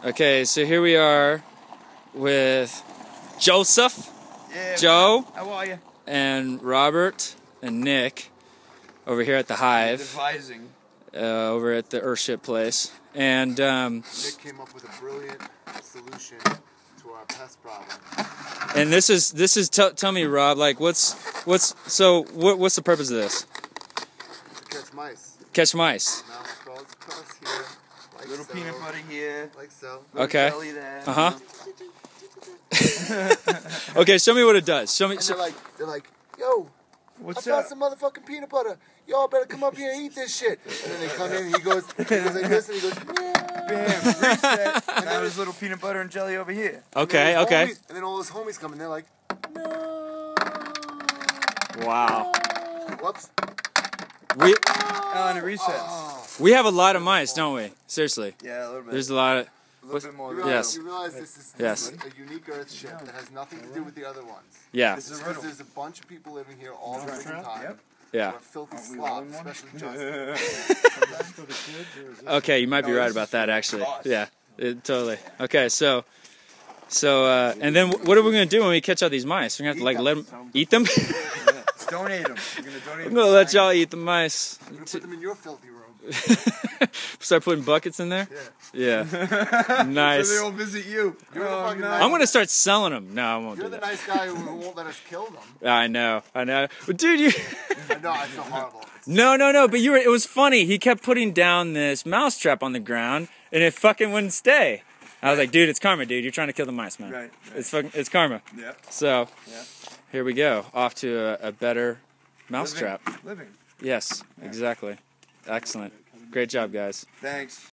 Okay, so here we are with Joseph, Yeah, Joe, how are you? and Robert and Nick over here at the Hive, Devising. over at the Earthship place. And Nick came up with a brilliant solution to our pest problem. and this is tell me, Rob, like what's the purpose of this? To catch mice. Catch mice. Mouse crawls across here, like Little so, peanut butter here. like so. Little Okay. jelly there. Okay, show me what it does. Show me. And they're like, yo, What's I found up? some motherfucking peanut butter. Y'all better come up here and eat this shit. And then they come in and he goes like this and he goes, Bam, reset. And now there's little peanut butter and jelly over here. Okay, and then okay. his homies- and then all his homies come and they're like, no. Wow. Whoops. We Oh, and it resets. we have a lot of mice, don't we? Seriously. Yeah, a little bit. There's a lot of. a little bit more. You than realize, Yes. you realize this is Yes. a unique Earth ship that has nothing to do with the other ones. Yeah. This is a Because riddle. there's a bunch of people living here all the freaking time. Yep. Yeah. Who are filthy Aren't we slobs, rolling one? especially Justin. Okay, you might be No, right this about is that for actually. cost. Yeah, totally. Okay, so and then what are we gonna do when we catch all these mice? We're gonna have to like let them eat them. Yeah. Donate them. You're gonna donate I'm them. gonna let y'all eat the mice. I'm gonna put them in your filthy room. Start putting buckets in there. Yeah. Yeah, nice. So they all visit you. You're the fucking no. nice- I'm gonna start selling them. No, I won't You're do the that. nice guy who won't let us kill them. I know. But dude, you. No, I feel horrible. No. But it was funny. He kept putting down this mouse trap on the ground, and it fucking wouldn't stay. I was like, dude, it's karma, dude. You're trying to kill the mice, man. Right. It's karma. Yeah. So, Yeah. here we go. Off to a better mousetrap. Living. Yes, exactly. Excellent. Great job, guys. Thanks.